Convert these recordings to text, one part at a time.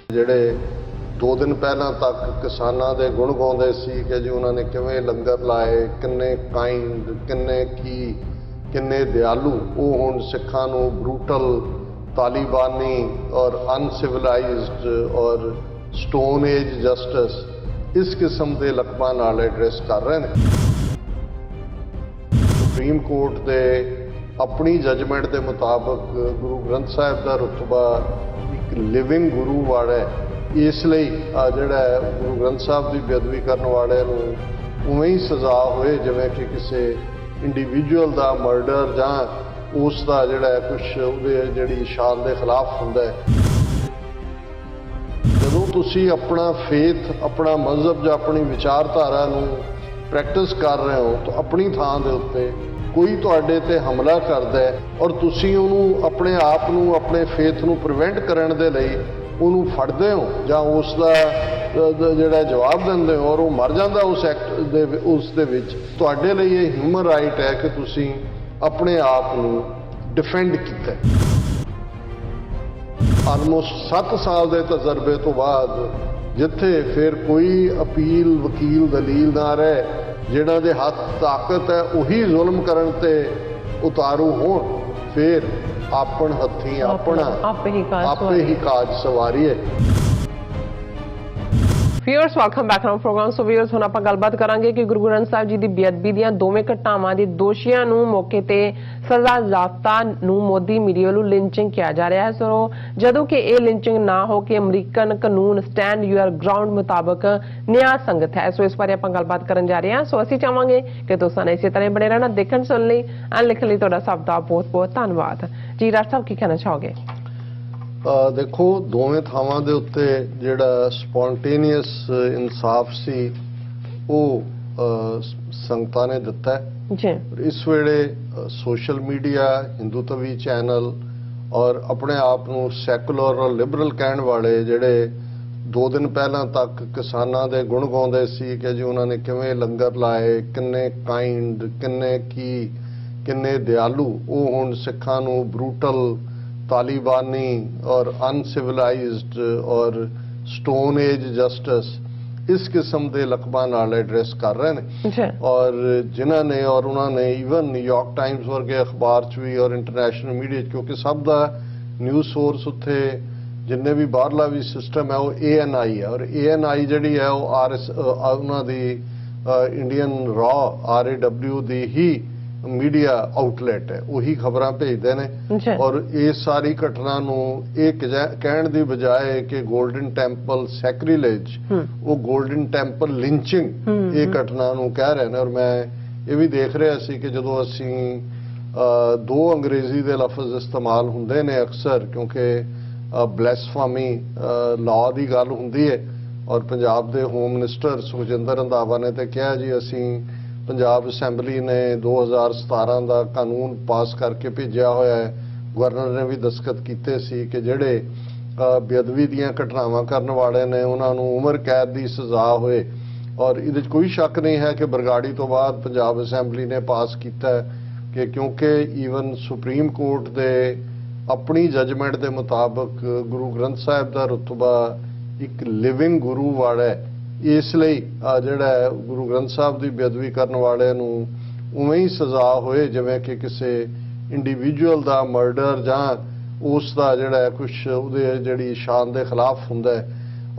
ਜਿਹੜੇ 2 दिन पहला तक किसानां दे गुण गाउंदे सी कि जी उन्होंने किवें लंगर लाए, किन्ने काइंड, किन्ने दयालु, वो हुण सिखां नूं ब्रूटल, तालिबानी और अनसिविलाइज्ड और स्टोन एज जस्टिस इस किस्म के लकबां नाल एड्रैस कर रहे हैं। सुप्रीम कोर्ट दे अपनी जजमेंट के मुताबिक गुरु ग्रंथ साहिब का रुतबा एक लिविंग गुरु वाला है, इसलिए जिहड़ा गुरु ग्रंथ साहब की बेअदबी करने वाले नूं उवें ही सज़ा होए जिवें कि किसी इंडिविजुअल का मर्डर जां उसका जिहड़ा कुछ उहदे जिहड़ी शान के खिलाफ हुंदा है। जदों तुसीं अपना फेथ, अपना मजहब जां अपनी विचारधारा नूं प्रैक्टिस कर रहे हो तो अपनी थां दे उत्ते कोई तुहाडे ते हमला करदा है और तुसीं उहनूं अपने आप नूं अपने फेथ नूं प्रिवेंट करन दे लई ਉਹਨੂੰ ਫੜਦੇ ਹੋ ਜਾਂ ਉਸ ਦਾ ਜਿਹੜਾ ਜਵਾਬ ਦਿੰਦੇ ਹੋ ਔਰ ਉਹ ਮਰ ਜਾਂਦਾ ਉਸ ਦੇ ਵਿੱਚ, ਤੁਹਾਡੇ ਲਈ ਇਹ ਹਿਊਮਨ ਰਾਈਟ ਹੈ ਕਿ ਤੁਸੀਂ ਆਪਣੇ ਆਪ ਨੂੰ ਡਿਫੈਂਡ ਕੀਤਾ। ਆਲਮੋਸਟ 7 ਸਾਲ ਦੇ ਤਜਰਬੇ ਤੋਂ ਬਾਅਦ ਜਿੱਥੇ ਫਿਰ ਕੋਈ ਅਪੀਲ, ਵਕੀਲ, ਦਲੀਲ ਨਾ ਰਹੇ, ਜਿਹਨਾਂ ਦੇ ਹੱਥ ਤਾਕਤ ਹੈ ਉਹੀ ਜ਼ੁਲਮ ਕਰਨ ਤੇ ਉਤਾਰੂ ਹੋਣ, ਫਿਰ आपन हथी अपना आपे ही काज सवारी है। Viewers welcome back on program. So viewers हुण आपां गलबात करांगे कि गुरु ग्रंथ साहिब जी दी बेअदबी दीआं दोवें घटनावां दे दोषियां नूं मौके ते सज़ा याफ्ता नूं मोदी मीडिया वल्लों लिंचिंग किया जा रहा है। सो जदों कि ये लिंचिंग ना हो के अमरीकन कानून स्टैंड यूर ग्राउंड मुताबिक न्याय संगत है। सो इस बारे आपां गलबात करन जा रहे हैं। सो असीं चाहांगे कि तुसां ने इसी तरह बने रहना, देखण सुणन लई अण लिखण लई तुहाडा सब दा बहुत बहुत धन्नवाद जी। डॉक्टर साहब की कहना चाहोगे? देखो दोवें थावां दे उत्ते जिहड़ा स्पॉन्टेनियस इंसाफ सी वो संगतां ने दिता है जी। इस वेले सोशल मीडिया, हिंदूत्वी चैनल और अपने आप नूं सैकुलर और लिबरल कहण वाले जिहड़े 2 दिन पहला तक किसानां दे गुण गाउंदे सी कि जी उन्होंने किवें लंगर लाए, किन्ने काइंड, किन्ने दयालु, वो हुण सिखां नूं ब्रूटल, तालिबानी और अनसिविलाइज्ड और स्टोन एज जस्टिस इस किस्म के लकबां नाल एड्रैस कर रहे हैं। और जिन्हां ने और उन्होंने ईवन न्यूयॉर्क टाइम्स वर्गे अखबार च भी और इंटरनेशनल मीडिया, क्योंकि सब का न्यूज़ सोर्स उत्थे जिन्ने भी बाहरला भी सिस्टम है वो ANI है, और ANI जिहड़ी है वो उन्हां दी इंडियन रॉ RAW दी ही मीडिया आउटलैट है, वही खबरां भेजते हैं। और इस सारी घटना नूं एक कहण दी बजाय कि गोल्डन टैंपल सैक्रिलेज, वो गोल्डन टैंपल लिंचिंग ये घटना नूं कह रहे हैं। और मैं ये भी देख रहा सी कि जदों असीं 2 अंग्रेजी दे लफ्ज़ इस्तेमाल हुंदे ने अक्सर, क्योंकि ब्लैसफेमी लॉ दी गल हुंदी है, और पंजाब दे होम मिनिस्टर सुखजिंदर रंधावा ने तो कहा जी असीं पंजाब असैंबली ने 2017 का कानून पास करके भेजा होया है, गवर्नर ने भी दस्तखत कीते सी कि जिहड़े बेअदबी दीआं घटनावां करन वाले ने उन्हां नूं उम्र कैद की सज़ा होए। और इहदे च कोई शक नहीं है कि बरगाड़ी तो बाद पंजाब असैंबली ने पास किया है कि क्योंकि ईवन सुप्रीम कोर्ट दे अपनी जजमेंट के मुताबिक गुरु ग्रंथ साहिब का रुतबा एक लिविंग गुरु वाला है, इसलिए जिहड़ा गुरु ग्रंथ साहब की बेअदबी करने वाले नूं उवें ही सज़ा होए जिवें कि किसी इंडिविजुअल का मर्डर जां उसका जिहड़ा कुछ उहदे जिहड़ी शान के खिलाफ हुंदा है।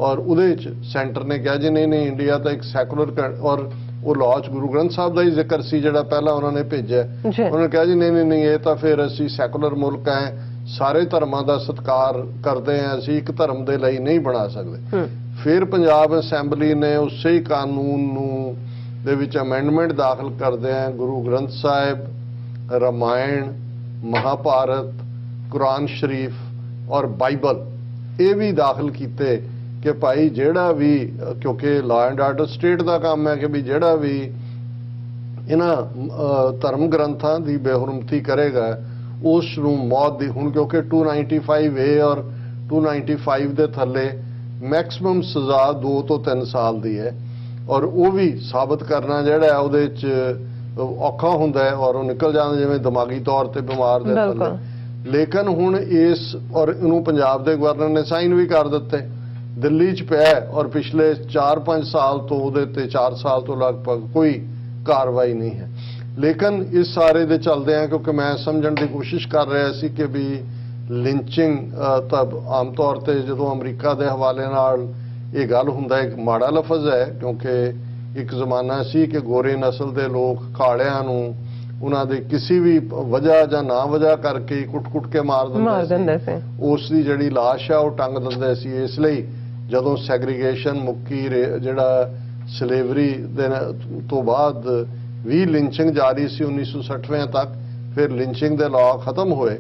और उहदे च सेंटर ने कहा जी नहीं इंडिया तो एक सैकुलर, और वो लॉ च गुरु ग्रंथ साहब का ही जिक्र सी जिहड़ा पहला उन्होंने भेजा, उन्होंने कहा जी नहीं ये तो फिर असीं सैकुलर मुल्क हैं, सारे धर्मां का सत्कार करते हैं, असीं एक धर्म के लिए नहीं बना सकते। फिर पंजाब असैंबली ने उस ही कानून दे विच अमेंडमेंट दाखिल करदे हैं गुरु ग्रंथ साहिब, रामायण, महाभारत, कुरान शरीफ और बाइबल ये भी दाखिल किए कि भाई जिहड़ा भी, क्योंकि लॉ एंड आर्डर स्टेट का काम है कि भी जिहड़ा भी इन्हां धर्म ग्रंथां की बेहुरमती करेगा उस नूं मौत दी, हुण क्योंकि 295A और 295 दे थल्ले मैक्सिमम सज़ा 2 तो 3 साल दी है, और वो भी साबित करना जिहड़ा है उहदे च औखा हुंदा है और वो निकल जांदा जिवें दिमागी तौर ते बीमार दे थल्ले। लेकिन हुण इस और इनू पंजाब दे गवर्नर ने साइन भी कर दिते ਦਿੱਲੀ 'ਚ ਪਿਆ ਔਰ ਪਿਛਲੇ 4-5 ਸਾਲ ਤੋਂ ਉਹਦੇ ਤੇ 4 ਸਾਲ ਤੋਂ ਲਗਭਗ ਕੋਈ ਕਾਰਵਾਈ ਨਹੀਂ ਹੈ। ਲੇਕਿਨ ਇਸ ਸਾਰੇ ਦੇ ਚੱਲਦਿਆਂ ਕਿਉਂਕਿ ਮੈਂ ਸਮਝਣ ਦੀ ਕੋਸ਼ਿਸ਼ ਕਰ ਰਿਹਾ ਸੀ ਕਿ ਵੀ ਲਿੰਚਿੰਗ ਤਾਂ ਆਮ ਤੌਰ ਤੇ ਜਦੋਂ ਅਮਰੀਕਾ ਦੇ ਹਵਾਲੇ ਨਾਲ ਇਹ ਗੱਲ ਹੁੰਦਾ ਇੱਕ ਮਾੜਾ ਲਫ਼ਜ਼ ਹੈ, ਕਿਉਂਕਿ ਇੱਕ ਜ਼ਮਾਨਾ ਸੀ ਕਿ ਗੋਰੇ ਨਸਲ ਦੇ ਲੋਕ ਕਾਲਿਆਂ ਨੂੰ ਉਹਨਾਂ ਦੇ ਕਿਸੇ ਵੀ ਵਜ੍ਹਾ ਜਾਂ ਨਾ ਵਜ੍ਹਾ ਕਰਕੇ ਕੁੱਟ-ਕੁੱਟ ਕੇ ਮਾਰ ਦਿੰਦੇ ਸੀ। ਉਸ ਦੀ ਜਿਹੜੀ ਲਾਸ਼ ਆ ਉਹ ਟੰਗ ਦਿੰਦੇ ਸੀ। ਇਸ ਲਈ ਜਦੋਂ ਸੈਗਰੀਗੇਸ਼ਨ ਮੁੱਕੀ, ਜਿਹੜਾ ਸਲੇਵਰੀ ਦੇ ਤੋਂ ਬਾਅਦ ਵੀ ਲਿੰਚਿੰਗ ਜਾਰੀ ਸੀ 1960ਵੇਂ ਤੱਕ, ਫਿਰ ਲਿੰਚਿੰਗ ਦੇ ਲਾਅ ਖਤਮ ਹੋਏ।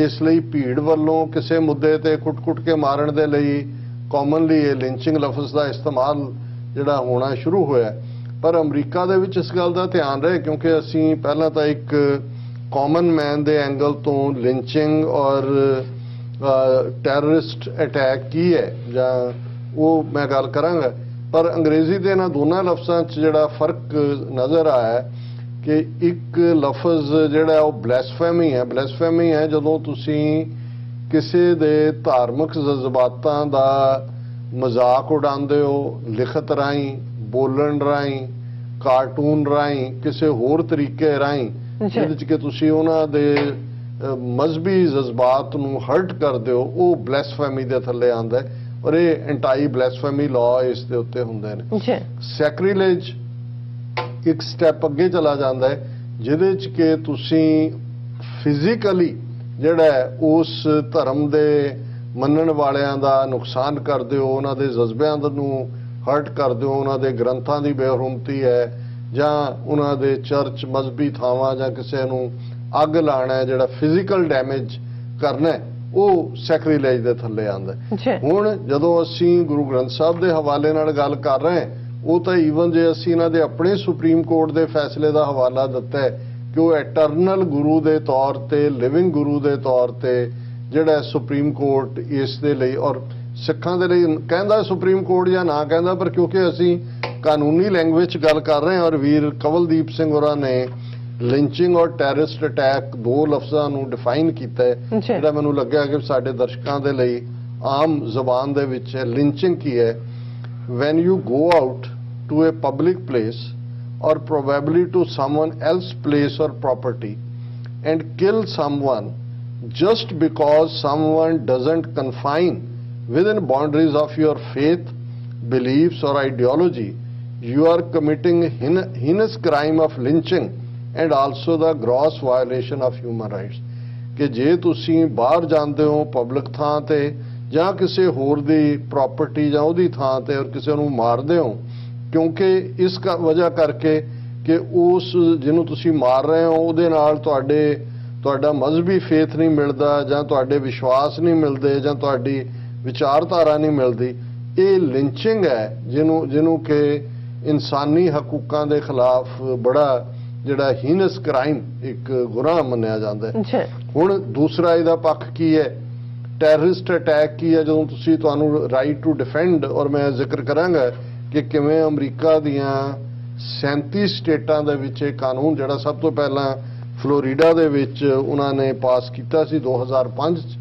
ਇਸ ਲਈ ਭੀੜ ਵੱਲੋਂ ਕਿਸੇ ਮੁੱਦੇ ਤੇ ਕੁੱਟ-ਕੁੱਟ ਕੇ ਮਾਰਨ ਦੇ ਲਈ ਕਾਮਨਲੀ ਇਹ ਲਿੰਚਿੰਗ ਲਫ਼ਜ਼ ਦਾ ਇਸਤੇਮਾਲ ਜਿਹੜਾ ਹੋਣਾ ਸ਼ੁਰੂ ਹੋਇਆ। ਪਰ ਅਮਰੀਕਾ ਦੇ ਵਿੱਚ ਇਸ ਗੱਲ ਦਾ ਧਿਆਨ ਰਹੇ ਕਿਉਂਕਿ ਅਸੀਂ ਪਹਿਲਾਂ ਤਾਂ ਇੱਕ ਕਾਮਨ ਮੈਨ ਦੇ ਐਂਗਲ ਤੋਂ ਲਿੰਚਿੰਗ ਔਰ ਟੈਰਰਿਸਟ ਅਟੈਕ ਕੀ ਹੈ ਜਾਂ ਉਹ ਮੈਂ ਗੱਲ ਕਰਾਂਗਾ, ਪਰ ਅੰਗਰੇਜ਼ੀ ਦੇ ਇਹਨਾਂ ਦੋਨਾਂ ਲਫ਼ਜ਼ਾਂ 'ਚ ਜਿਹੜਾ ਫਰਕ ਨਜ਼ਰ ਆਇਆ ਕਿ ਇੱਕ ਲਫ਼ਜ਼ ਜਿਹੜਾ ਉਹ ਬਲੈਸਫੇਮੀ ਹੈ। ਬਲੈਸਫੇਮੀ ਹੈ ਜਦੋਂ ਤੁਸੀਂ ਕਿਸੇ ਦੇ ਧਾਰਮਿਕ ਜਜ਼ਬਾਤਾਂ ਦਾ ਮਜ਼ਾਕ ਉਡਾਉਂਦੇ ਹੋ, ਲਿਖਤ ਰਾਹੀਂ, ਬੋਲਣ ਰਾਹੀਂ, ਕਾਰਟੂਨ ਰਾਹੀਂ, ਕਿਸੇ ਹੋਰ ਤਰੀਕੇ ਰਾਹੀਂ, ਜਿਹਦੇ 'ਚ ਕਿ ਤੁਸੀਂ ਉਹਨਾਂ ਦੇ ਮਜ਼ਹਬੀ ਜਜ਼ਬਾਤ ਨੂੰ ਹਰਟ ਕਰਦੇ ਹੋ, ਉਹ ਬਲੈਸਫੇਮੀ ਦੇ ਥੱਲੇ ਆਉਂਦਾ ਹੈ ਔਰ ਇਹ ਐਂਟਾਈ ਬਲੈਸਫੇਮੀ ਲਾਅ ਇਸ ਦੇ ਉੱਤੇ ਹੁੰਦੇ ਨੇ। ਸੈਕਰੀਲੇਜ ਇੱਕ ਸਟੈਪ ਅੱਗੇ ਚਲਾ ਜਾਂਦਾ ਹੈ ਜਿਹਦੇ 'ਚ ਕਿ ਤੁਸੀਂ ਫਿਜ਼ੀਕਲੀ ਜਿਹੜਾ ਉਸ ਧਰਮ ਦੇ ਮੰਨਣ ਵਾਲਿਆਂ ਦਾ ਨੁਕਸਾਨ ਕਰਦੇ ਹੋ, ਉਹਨਾਂ ਦੇ ਜਜ਼ਬਿਆਂ ਨੂੰ ਹਰਟ ਕਰਦੇ ਹੋ, ਉਹਨਾਂ ਦੇ ਗ੍ਰੰਥਾਂ ਦੀ ਬੇਹਰਮਤੀ ਹੈ ਜਾਂ ਉਹਨਾਂ ਦੇ ਚਰਚ ਮਜ਼ਹਬੀ ਥਾਵਾਂ ਜਾਂ ਕਿਸੇ ਨੂੰ ਅੱਗ ਲਾਣਾ ਹੈ, ਜਿਹੜਾ ਫਿਜ਼ੀਕਲ ਡੈਮੇਜ ਕਰਨਾ ਉਹ ਸੈਕਰੀਲੇਜ ਦੇ ਥੱਲੇ ਆਉਂਦਾ। ਹੁਣ ਜਦੋਂ ਅਸੀਂ ਗੁਰੂ ਗ੍ਰੰਥ ਸਾਹਿਬ ਦੇ ਹਵਾਲੇ ਨਾਲ ਗੱਲ ਕਰ ਰਹੇ ਹਾਂ, ਉਹ ਤਾਂ ਈਵਨ ਜੇ ਅਸੀਂ ਇਹਨਾਂ ਦੇ ਆਪਣੇ ਸੁਪਰੀਮ ਕੋਰਟ ਦੇ ਫੈਸਲੇ ਦਾ ਹਵਾਲਾ ਦਿੱਤਾ ਹੈ ਕਿ ਉਹ ਐਟਰਨਲ ਗੁਰੂ ਦੇ ਤੌਰ ਤੇ, ਲਿਵਿੰਗ ਗੁਰੂ ਦੇ ਤੌਰ ਤੇ ਜਿਹੜਾ ਸੁਪਰੀਮ ਕੋਰਟ ਇਸ ਦੇ ਲਈ ਔਰ ਸਿੱਖਾਂ ਦੇ ਲਈ ਕਹਿੰਦਾ ਸੁਪਰੀਮ ਕੋਰਟ ਜਾਂ ਨਾ ਕਹਿੰਦਾ, ਪਰ ਕਿਉਂਕਿ ਅਸੀਂ ਕਾਨੂੰਨੀ ਲੈਂਗੁਏਜ 'ਚ ਗੱਲ ਕਰ ਰਹੇ ਹਾਂ ਔਰ ਵੀਰ ਕਵਲਦੀਪ ਸਿੰਘ ਹੋਰਾਂ ਨੇ ਲਿੰਚਿੰਗ ਔਰ ਟੈਰਰਿਸਟ ਅਟੈਕ ਦੋ ਲਫ਼ਜ਼ਾਂ ਨੂੰ ਡਿਫਾਈਨ ਕੀਤਾ ਹੈ, ਜਿਹੜਾ ਮੈਨੂੰ ਲੱਗਿਆ ਕਿ ਸਾਡੇ ਦਰਸ਼ਕਾਂ ਦੇ ਲਈ ਆਮ ਜ਼ਬਾਨ ਦੇ ਵਿੱਚ ਹੈ। ਲਿੰਚਿੰਗ ਕੀ ਹੈ? when you go out to a public place or probably to someone else's place or property and kill someone just because someone doesn't confine within boundaries of your faith, beliefs or ideology, you are committing heinous crime of lynching and also the gross violation of human rights। ਕਿ ਜੇ ਤੁਸੀਂ ਬਾਹਰ ਜਾਂਦੇ ਹੋ public ਥਾਂ ਤੇ ਜਾਂ ਕਿਸੇ ਹੋਰ ਦੀ ਪ੍ਰਾਪਰਟੀ ਜਾਂ ਉਹਦੀ ਥਾਂ ਤੇ ਔਰ ਕਿਸੇ ਨੂੰ ਮਾਰਦੇ ਹੋ ਕਿਉਂਕਿ ਇਸ ਵਜ੍ਹਾ ਕਰਕੇ ਕਿ ਉਸ ਜਿਹਨੂੰ ਤੁਸੀਂ ਮਾਰ ਰਹੇ ਹੋ ਉਹਦੇ ਨਾਲ ਤੁਹਾਡਾ ਮਜ਼ਹਬੀ ਫੇਥ ਨਹੀਂ ਮਿਲਦਾ ਜਾਂ ਤੁਹਾਡੇ ਵਿਸ਼ਵਾਸ ਨਹੀਂ ਮਿਲਦੇ ਜਾਂ ਤੁਹਾਡੀ ਵਿਚਾਰਧਾਰਾ ਨਹੀਂ ਮਿਲਦੀ, ਇਹ ਲਿੰਚਿੰਗ ਹੈ ਜਿਹਨੂੰ ਕਿ ਇਨਸਾਨੀ ਹਕੂਕਾਂ ਦੇ ਖਿਲਾਫ ਬੜਾ ਜਿਹੜਾ ਹੀਨਸ ਕ੍ਰਾਈਮ ਇੱਕ ਗੁਨਾਹ ਮੰਨਿਆ ਜਾਂਦਾ ਹੈ। ਹੁਣ ਦੂਸਰਾ ਇਹਦਾ ਪੱਖ ਕੀ ਹੈ? ਟੈਰਰਿਸਟ ਅਟੈਕ ਕੀ ਹੈ? ਜਦੋਂ ਤੁਹਾਨੂੰ ਰਾਈਟ ਟੂ ਡਿਫੈਂਡ, ਔਰ ਮੈਂ ਜ਼ਿਕਰ ਕਰਾਂਗਾ ਕਿ ਕਿਵੇਂ ਅਮਰੀਕਾ ਦੀਆਂ 37 ਸਟੇਟਾਂ ਦੇ ਵਿੱਚ ਇਹ ਕਾਨੂੰਨ ਜਿਹੜਾ ਸਭ ਤੋਂ ਪਹਿਲਾਂ ਫਲੋਰੀਡਾ ਦੇ ਵਿੱਚ ਉਹਨਾਂ ਨੇ ਪਾਸ ਕੀਤਾ ਸੀ 2005 'ਚ,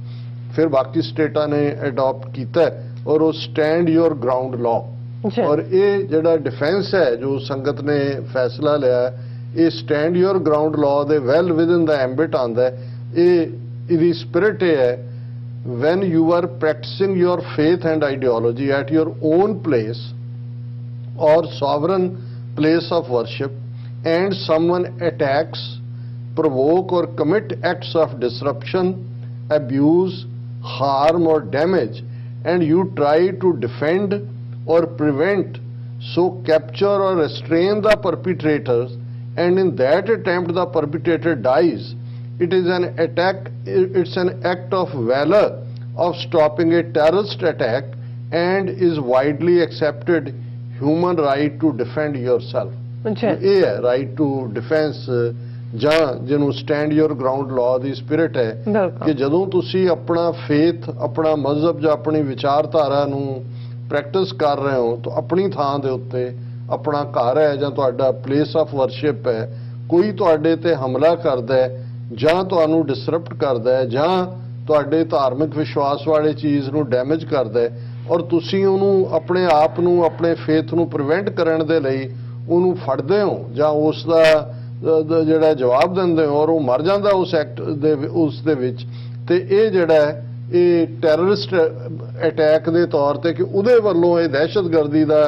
ਫਿਰ ਬਾਕੀ ਸਟੇਟਾਂ ਨੇ ਅਡਾਪਟ ਕੀਤਾ ਔਰ ਉਹ ਸਟੈਂਡ ਯੋਰ ਗਰਾਊਂਡ ਲਾਅ। ਔਰ ਇਹ ਜਿਹੜਾ ਡਿਫੈਂਸ ਹੈ ਜੋ ਸੰਗਤ ਨੇ ਫੈਸਲਾ ਲਿਆ, ਇਹ ਸਟੈਂਡ ਯੋਰ ਗਰਾਊਂਡ ਲਾਅ ਦੇ ਵੈਲ ਵਿਦਨ ਦਾ ਐਂਬਿਟ ਆਉਂਦਾ ਹੈ। ਇਹਦੀ ਸਪਿਰਿਟ ਇਹ ਹੈ, when you are practicing your faith and ideology at your own place or sovereign place of worship and someone attacks, provoke or commit acts of disruption, abuse, harm or damage and you try to defend or prevent, so capture or restrain the perpetrators and in that attempt the perpetrator dies, it is an attack, it's an act of valor of stopping a terrorist attack and is widely accepted human right to defend yourself। ਇਹ ਹੈ right to defence ਜਾਂ ਜਿਹਨੂੰ stand your ground law the spirit ਹੈ ਕਿ ਜਦੋਂ ਤੁਸੀਂ ਆਪਣਾ faith, ਆਪਣਾ ਮਜ਼ਹਬ ਜਾਂ ਆਪਣੀ ਵਿਚਾਰਧਾਰਾ ਨੂੰ ਪ੍ਰੈਕਟਿਸ ਕਰ ਰਹੇ ਹੋ ਤਾਂ ਆਪਣੀ ਥਾਂ ਦੇ ਉੱਤੇ ਆਪਣਾ ਘਰ ਹੈ ਜਾਂ ਤੁਹਾਡਾ ਪਲੇਸ ਆਫ ਵਰਸ਼ਿਪ ਹੈ, ਕੋਈ ਤੁਹਾਡੇ ਤੇ ਹਮਲਾ ਕਰਦਾ ਹੈ ਜਾਂ ਤੁਹਾਨੂੰ ਡਿਸਰਪਟ ਕਰਦਾ ਹੈ ਜਾਂ ਤੁਹਾਡੇ ਧਾਰਮਿਕ ਵਿਸ਼ਵਾਸ ਵਾਲੇ ਚੀਜ਼ ਨੂੰ ਡੈਮੇਜ ਕਰਦਾ ਹੈ ਔਰ ਤੁਸੀਂ ਉਹਨੂੰ ਆਪਣੇ ਆਪ ਨੂੰ ਆਪਣੇ ਫੇਥ ਨੂੰ ਪ੍ਰੀਵੈਂਟ ਕਰਨ ਦੇ ਲਈ ਉਹਨੂੰ ਫੜਦੇ ਹੋ ਜਾਂ ਉਸ ਦਾ ਜਿਹੜਾ ਜਵਾਬ ਦਿੰਦੇ ਹੋ ਔਰ ਉਹ ਮਰ ਜਾਂਦਾ ਉਸ ਐਕਟ ਦੇ ਉਸ ਦੇ ਵਿੱਚ, ਤੇ ਇਹ ਜਿਹੜਾ ਇਹ ਟੈਰਰਿਸਟ ਅਟੈਕ ਦੇ ਤੌਰ ਤੇ ਕਿ ਉਹਦੇ ਵੱਲੋਂ ਇਹ ਦਹਿਸ਼ਤਗਰਦੀ ਦਾ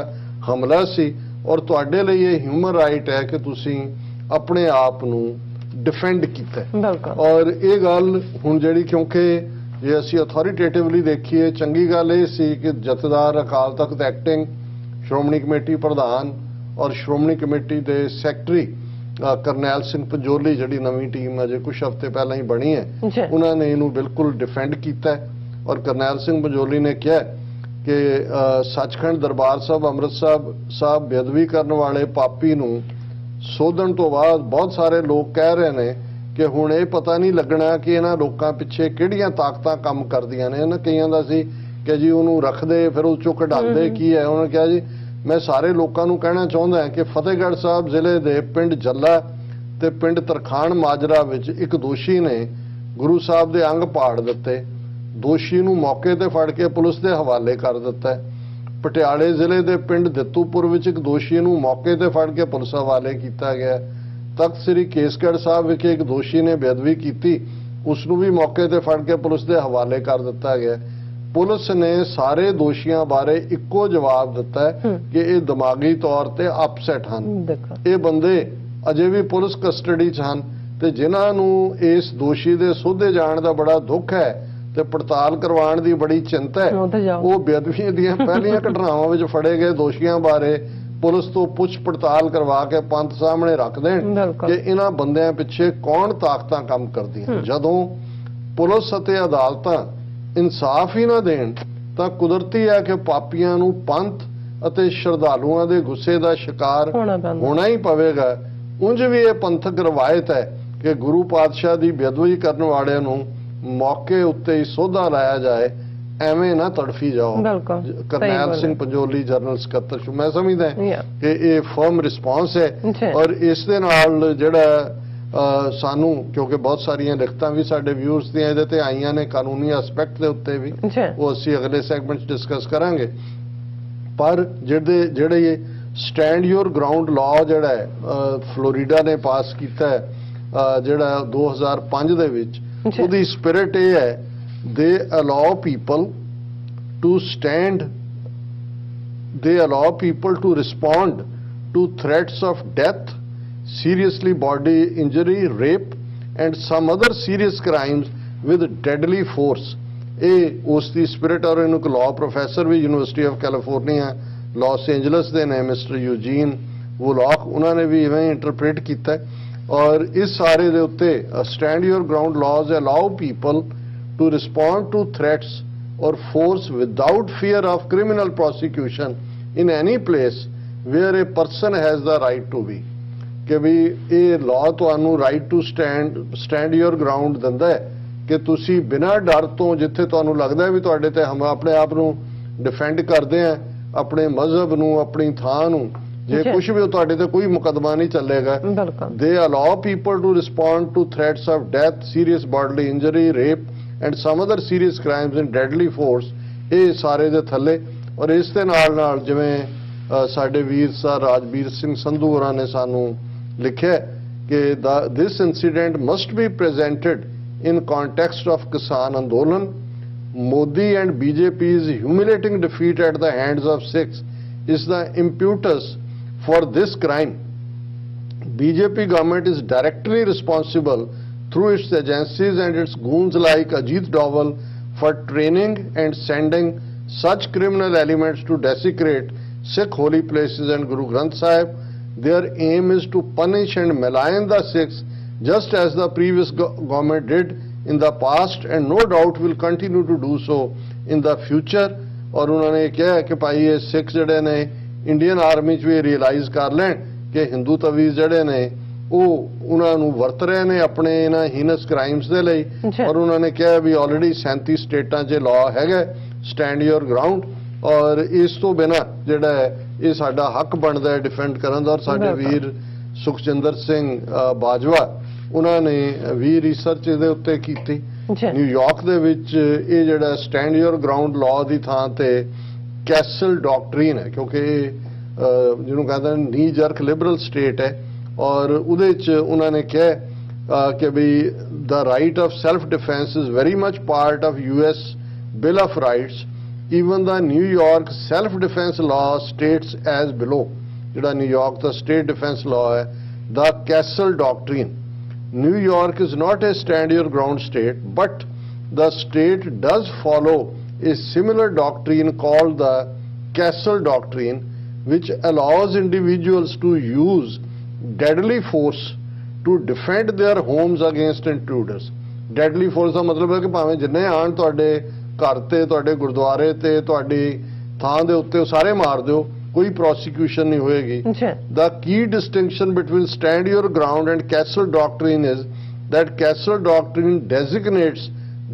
ਹਮਲਾ ਸੀ ਔਰ ਤੁਹਾਡੇ ਲਈ ਇਹ ਹਿਊਮਨ ਰਾਈਟ ਹੈ ਕਿ ਤੁਸੀਂ ਆਪਣੇ ਆਪ ਨੂੰ ਡਿਫੈਂਡ ਕੀਤਾ। ਔਰ ਇਹ ਗੱਲ ਹੁਣ ਜਿਹੜੀ ਕਿਉਂਕਿ ਜੇ ਅਸੀਂ ਅਥਾਰਟੇਟਿਵਲੀ ਦੇਖੀਏ ਚੰਗੀ ਗੱਲ ਇਹ ਸੀ ਕਿ ਜਥੇਦਾਰ ਅਕਾਲ ਤਖਤ ਐਕਟਿੰਗ ਸ਼੍ਰੋਮਣੀ ਕਮੇਟੀ ਪ੍ਰਧਾਨ ਔਰ ਸ਼੍ਰੋਮਣੀ ਕਮੇਟੀ ਦੇ ਸੈਕਟਰੀ ਕਰਨੈਲ ਸਿੰਘ ਪੰਜੋਲੀ ਜਿਹੜੀ ਨਵੀਂ ਟੀਮ ਅਜੇ ਕੁਝ ਹਫ਼ਤੇ ਪਹਿਲਾਂ ਹੀ ਬਣੀ ਹੈ, ਉਹਨਾਂ ਨੇ ਇਹਨੂੰ ਬਿਲਕੁਲ ਡਿਫੈਂਡ ਕੀਤਾ ਔਰ ਕਰਨੈਲ ਸਿੰਘ ਪੰਜੋਲੀ ਨੇ ਕਿਹਾ ਕਿ ਸੱਚਖੰਡ ਦਰਬਾਰ ਸਾਹਿਬ ਅੰਮ੍ਰਿਤਸਰ ਸਾਹਿਬ ਬੇਅਦਬੀ ਕਰਨ ਵਾਲੇ ਪਾਪੀ ਨੂੰ ਸੋਧਣ ਤੋਂ ਬਾਅਦ ਬਹੁਤ ਸਾਰੇ ਲੋਕ ਕਹਿ ਰਹੇ ਨੇ ਕਿ ਹੁਣ ਇਹ ਪਤਾ ਨਹੀਂ ਲੱਗਣਾ ਕਿ ਇਹਨਾਂ ਲੋਕਾਂ ਪਿੱਛੇ ਕਿਹੜੀਆਂ ਤਾਕਤਾਂ ਕੰਮ ਕਰਦੀਆਂ ਨੇ। ਇਹਨਾਂ ਕਈਆਂ ਦਾ ਸੀ ਕਿ ਜੀ ਉਹਨੂੰ ਰੱਖਦੇ ਫਿਰ ਉਹ ਚੋਂ ਕਢਾਉਂਦੇ ਕੀ ਹੈ। ਉਹਨਾਂ ਨੇ ਕਿਹਾ ਜੀ ਮੈਂ ਸਾਰੇ ਲੋਕਾਂ ਨੂੰ ਕਹਿਣਾ ਚਾਹੁੰਦਾ ਕਿ ਫਤਿਹਗੜ੍ਹ ਸਾਹਿਬ ਜ਼ਿਲ੍ਹੇ ਦੇ ਪਿੰਡ ਜੱਲਾ ਤੇ ਪਿੰਡ ਤਰਖਾਣ ਮਾਜਰਾ ਵਿੱਚ ਇੱਕ ਦੋਸ਼ੀ ਨੇ ਗੁਰੂ ਸਾਹਿਬ ਦੇ ਅੰਗ ਪਾੜ ਦਿੱਤੇ। ਦੋਸ਼ੀ ਨੂੰ ਮੌਕੇ ਤੇ ਫੜ ਕੇ ਪੁਲਿਸ ਦੇ ਹਵਾਲੇ ਕਰ ਦਿੱਤਾ। ਪਟਿਆਲੇ ਜ਼ਿਲ੍ਹੇ ਦੇ ਪਿੰਡ ਦਿੱਤੂਪੁਰ ਵਿੱਚ ਇੱਕ ਦੋਸ਼ੀ ਨੂੰ ਮੌਕੇ ਤੇ ਫੜ ਕੇ ਪੁਲਿਸ ਹਵਾਲੇ ਕੀਤਾ ਗਿਆ। ਤਖਤ ਸ੍ਰੀ ਕੇਸਗੜ੍ਹ ਸਾਹਿਬ ਵਿਖੇ ਇੱਕ ਦੋਸ਼ੀ ਨੇ ਬੇਅਦਬੀ ਕੀਤੀ, ਉਸ ਨੂੰ ਵੀ ਮੌਕੇ ਤੇ ਫੜ ਕੇ ਪੁਲਿਸ ਦੇ ਹਵਾਲੇ ਕਰ ਦਿੱਤਾ ਗਿਆ। ਪੁਲਿਸ ਨੇ ਸਾਰੇ ਦੋਸ਼ੀਆਂ ਬਾਰੇ ਇੱਕੋ ਜਵਾਬ ਦਿੱਤਾ ਹੈ ਕਿ ਇਹ ਦਿਮਾਗੀ ਤੌਰ ਤੇ ਅਪਸੈਟ ਹਨ। ਇਹ ਬੰਦੇ ਅਜੇ ਵੀ ਪੁਲਿਸ ਕਸਟਡੀ 'ਚ ਹਨ ਤੇ ਜਿਨ੍ਹਾਂ ਨੂੰ ਇਸ ਦੋਸ਼ੀ ਦੇ ਸੋਧੇ ਜਾਣ ਦਾ ਬੜਾ ਦੁੱਖ ਹੈ ਤੇ ਪੜਤਾਲ ਕਰਵਾਉਣ ਦੀ ਬੜੀ ਚਿੰਤਾ ਹੈ, ਉਹ ਬੇਅਦਬੀ ਦੀਆਂ ਪਹਿਲੀਆਂ ਘਟਨਾਵਾਂ ਵਿੱਚ ਫੜੇ ਗਏ ਦੋਸ਼ੀਆਂ ਬਾਰੇ ਪੁਲਿਸ ਤੋਂ ਪੁੱਛ ਪੜਤਾਲ ਕਰਵਾ ਕੇ ਪੰਥ ਸਾਹਮਣੇ ਰੱਖ ਦੇਣ ਕਿ ਇਹਨਾਂ ਬੰਦਿਆਂ ਪਿੱਛੇ ਕੌਣ ਤਾਕਤਾਂ ਕੰਮ ਕਰਦੀਆਂ। ਜਦੋਂ ਪੁਲਿਸ ਅਤੇ ਅਦਾਲਤਾਂ ਇਨਸਾਫ ਹੀ ਨਾ ਦੇਣ ਤਾਂ ਕੁਦਰਤੀ ਹੈ ਕਿ ਪਾਪੀਆਂ ਨੂੰ ਪੰਥ ਅਤੇ ਸ਼ਰਧਾਲੂਆਂ ਦੇ ਗੁੱਸੇ ਦਾ ਸ਼ਿਕਾਰ ਹੋਣਾ ਹੀ ਪਵੇਗਾ। ਉਂਝ ਵੀ ਇਹ ਪੰਥਕ ਰਵਾਇਤ ਹੈ ਕਿ ਗੁਰੂ ਪਾਤਸ਼ਾਹ ਦੀ ਬੇਅਦਬੀ ਕਰਨ ਵਾਲਿਆਂ ਨੂੰ ਮੌਕੇ ਉੱਤੇ ਹੀ ਸੋਧਾ ਲਾਇਆ ਜਾਏ, ਐਵੇਂ ਨਾ ਤੜਫੀ ਜਾਓ। ਕਰਨੈਲ ਸਿੰਘ ਪੰਜੋਲੀ ਜਨਰਲ ਸਕੱਤਰ, ਮੈਂ ਸਮਝਦਾ ਕਿ ਇਹ ਫਰਮ ਰਿਸਪਾਂਸ ਹੈ ਔਰ ਇਸ ਦੇ ਨਾਲ ਜਿਹੜਾ ਸਾਨੂੰ ਕਿਉਂਕਿ ਬਹੁਤ ਸਾਰੀਆਂ ਲਿਖਤਾਂ ਵੀ ਸਾਡੇ ਵਿਊਅਰਸ ਦੀਆਂ ਇਹਦੇ ਤੇ ਆਈਆਂ ਨੇ ਕਾਨੂੰਨੀ ਐਸਪੈਕਟ ਦੇ ਉੱਤੇ ਵੀ, ਉਹ ਅਸੀਂ ਅਗਲੇ ਸੈਗਮੈਂਟ 'ਚ ਡਿਸਕਸ ਕਰਾਂਗੇ। ਪਰ ਜਿਹੜੇ ਇਹ ਸਟੈਂਡ ਯੋਰ ਗਰਾਊਂਡ ਲਾਅ ਜਿਹੜਾ ਹੈ ਫਲੋਰੀਡਾ ਨੇ ਪਾਸ ਕੀਤਾ ਹੈ ਜਿਹੜਾ 2005 ਦੇ ਵਿੱਚ, ਉਹਦੀ ਸਪਿਰਿਟ ਇਹ ਹੈ they allow people to respond to threats of death, seriously body injury, rape and some other serious crimes with deadly force। ਇਹ ਉਸ ਦੀ ਸਪਿਰਿਟ ਔਰ ਇਹਨੂੰ ਇੱਕ ਲਾਅ ਪ੍ਰੋਫੈਸਰ ਵੀ university of California Los Angeles ਦੇ ਨੇ ਮਿਸਟਰ ਯੂਜੀਨ ਵੁਲੌਕ, ਉਹਨਾਂ ਨੇ ਵੀ ਇਵੇਂ ਇੰਟਰਪ੍ਰੀਟ ਕੀਤਾ ਔਰ ਇਸ ਸਾਰੇ ਦੇ ਉੱਤੇ stand your ground ਲਾਜ਼ allow people to respond to threats or force without fear of criminal prosecution in any place where a person has the right to be। ਕਿ ਵੀ ਇਹ ਲਾਅ ਤੁਹਾਨੂੰ right to stand your ground ਦਿੰਦਾ ਹੈ ਕਿ ਤੁਸੀਂ ਬਿਨਾਂ ਡਰ ਤੋਂ ਜਿੱਥੇ ਤੁਹਾਨੂੰ ਲੱਗਦਾ ਹੈ ਵੀ ਤੁਹਾਡੇ ਤੇ ਹਮ ਆਪਣੇ ਆਪ ਨੂੰ ਡਿਫੈਂਡ ਕਰਦੇ ਆ, ਆਪਣੇ ਮਜ਼ਹਬ ਨੂੰ, ਆਪਣੀ ਥਾਂ ਨੂੰ, ਜੇ ਕੁਝ ਵੀ ਤੁਹਾਡੇ ਤੇ ਕੋਈ ਮੁਕੱਦਮਾ ਨਹੀਂ ਚੱਲੇਗਾ। they allow people to respond to threats of death, serious bodily injury, rape and some other serious crimes in deadly force। ਇਹ ਸਾਰੇ ਦੇ ਥੱਲੇ ਔਰ ਇਸ ਦੇ ਨਾਲ ਜਿਵੇਂ ਸਾਡੇ ਵੀਰ ਸਰ ਰਾਜਵੀਰ ਸਿੰਘ ਸੰਧੂ ਹੋਰਾਂ ਨੇ ਸਾਨੂੰ ਲਿਖਿਆ ਕਿ this incident must be presented in context of Kisan Andolan। Modi and BJP's humiliating defeat at the hands of Sikhs is the impetus for this crime। BJP government is directly responsible through its agencies and its goons like Ajit Doval for training and sending such criminal elements to desecrate Sikh holy places and Guru Granth Sahib। Their aim is to punish and malign the Sikhs just as the previous government did in the past and no doubt will continue to do so in the future। और उन्होंने कहा कि भाई ये सिख जड़े ने Indian army च भी रियलाइज कर लें कि हिंदू तवीज़ जड़े ने ਉਹ ਉਹਨਾਂ ਨੂੰ ਵਰਤ ਰਹੇ ਨੇ ਆਪਣੇ ਇਹਨਾਂ ਹੀਨਸ ਕ੍ਰਾਈਮਸ ਦੇ ਲਈ ਔਰ ਉਹਨਾਂ ਨੇ ਕਿਹਾ ਵੀ ਆਲਰੇਡੀ 37 ਸਟੇਟਾਂ 'ਚ ਲਾਅ ਹੈਗਾ ਸਟੈਂਡ ਯੋਰ ਗਰਾਊਂਡ ਔਰ ਇਸ ਤੋਂ ਬਿਨਾਂ ਜਿਹੜਾ ਹੈ ਇਹ ਸਾਡਾ ਹੱਕ ਬਣਦਾ ਹੈ ਡਿਫੈਂਡ ਕਰਨ ਦਾ। ਔਰ ਸਾਡੇ ਵੀਰ ਸੁਖਜਿੰਦਰ ਸਿੰਘ ਬਾਜਵਾ ਉਹਨਾਂ ਨੇ ਵੀ ਰਿਸਰਚ ਇਹਦੇ ਉੱਤੇ ਕੀਤੀ ਨਿਊਯਾਰਕ ਦੇ ਵਿੱਚ। ਇਹ ਜਿਹੜਾ ਸਟੈਂਡ ਯੋਰ ਗਰਾਊਂਡ ਲਾਅ ਦੀ ਥਾਂ ਤੇ ਕੈਸਲ ਡਾਕਟਰੀਨ ਹੈ, ਕਿਉਂਕਿ ਜਿਹਨੂੰ ਕਹਿੰਦੇ ਨੀ ਜਰਕ ਲਿਬਰਲ ਸਟੇਟ ਹੈ। ਔਰ ਉਹਦੇ 'ਚ ਉਹਨਾਂ ਨੇ ਕਿਹਾ ਕਿ ਵੀ the right of self-defense is very much part of US Bill of Rights. Even the New York self-defense law states as below. ਜਿਹੜਾ ਨਿਊਯਾਰਕ ਦਾ state defense law ਹੈ, the Castle Doctrine. New York is not a stand your ground state, but the state does follow a similar doctrine called the Castle Doctrine, which allows individuals to use deadly force to defend their homes against intruders. Deadly force ਦਾ ਮਤਲਬ ਹੈ ਕਿ ਭਾਵੇਂ ਜਿੰਨੇ ਆਣ ਤੁਹਾਡੇ ਘਰ ਤੇ, ਤੁਹਾਡੇ ਗੁਰਦੁਆਰੇ ਤੇ, ਤੁਹਾਡੀ ਥਾਂ ਦੇ ਉੱਤੇ, ਉਹ ਸਾਰੇ ਮਾਰ ਦਿਓ, ਕੋਈ ਪ੍ਰੋਸੀਕਿਊਸ਼ਨ ਨਹੀਂ ਹੋਏਗੀ। The key distinction between stand your ground and castle doctrine is that castle doctrine designates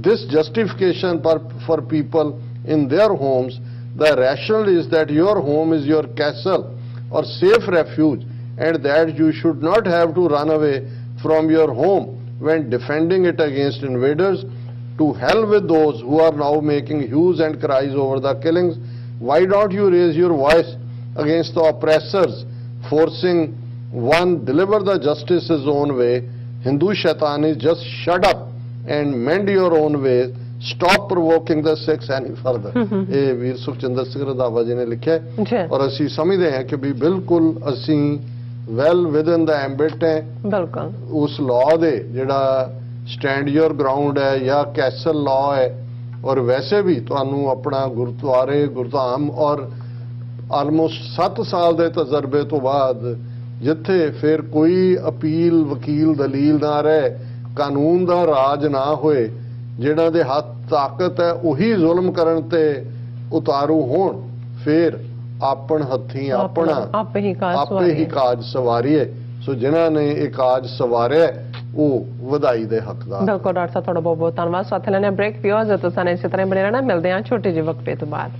this justification for people in their homes. The rationale is that your home is your castle or safe refuge, and that you should not have to run away from your home when defending it against invaders. To hell with those who are now making hues and cries over the killings. Why don't you raise your voice against the oppressors, forcing one deliver the justice his own way? Hindu shaitanis, just shut up and mend your own ways. Stop provoking the Sikhs any further. ਇਹ ਵੀਰ ਸੁਖਚਿੰਦਰ ਸਿੰਘ ਰੰਧਾਵਾ ਜੀ ਨੇ ਲਿਖਿਆ, ਔਰ ਅਸੀਂ ਸਮਝਦੇ ਹਾਂ ਕਿ ਵੀ ਬਿਲਕੁਲ ਅਸੀਂ ਵੈਲ ਵਿਦਨ ਦਾ ਐਂਬਿਟ ਹੈ ਬਿਲਕੁਲ ਉਸ ਲਾਅ ਦੇ, ਜਿਹੜਾ ਸਟੈਂਡ ਯੋਰ ਗਰਾਊਂਡ ਹੈ ਜਾਂ ਕੈਸਲ ਲਾਅ ਹੈ। ਔਰ ਵੈਸੇ ਵੀ ਤੁਹਾਨੂੰ ਆਪਣਾ ਗੁਰਦੁਆਰੇ, ਗੁਰਧਾਮ ਔਰ ਆਲਮੋਸਟ 7 ਸਾਲ ਦੇ ਤਜਰਬੇ ਤੋਂ ਬਾਅਦ ਜਿੱਥੇ ਫਿਰ ਕੋਈ ਅਪੀਲ, ਵਕੀਲ, ਦਲੀਲ ਨਾ ਰਹੇ, ਕਾਨੂੰਨ ਦਾ ਰਾਜ ਨਾ ਹੋਏ, ਜਿਨ੍ਹਾਂ ਦੇ ਹੱਥ ਤਾਕਤ ਹੈ ਉਹੀ ਜ਼ੁਲਮ ਕਰਨ ਤੇ ਉਤਾਰੂ ਹੋਣ, ਫਿਰ ਆਪਣ ਹੱਥੀਂ ਆਪੇ ਹੀ ਕਾਜ ਸਵਾਰੀਏ। ਸੋ ਜਿਨ੍ਹਾਂ ਨੇ ਇਹ ਕਾਜ ਸਵਾਰਿਆ ਉਹ ਵਧਾਈ ਦੇ ਹੱਕਦਾਰ। ਬਿਲਕੁਲ ਡਾਕਟਰ ਸਾਹਿਬ, ਤੁਹਾਡਾ ਬਹੁਤ ਬਹੁਤ ਧੰਨਵਾਦ। ਸਾਥ ਲੈਣੇ ਬ੍ਰੇਕ, ਵਿਊਅਰਸ ਤੁਸੀਂ ਇਸੇ ਤਰ੍ਹਾਂ ਬਣੇ ਰਹਿਣਾ। ਮਿਲਦੇ ਹਾਂ ਛੋਟੇ ਜਿਹੇ ਵਕਫੇ ਤੋਂ ਬਾਅਦ।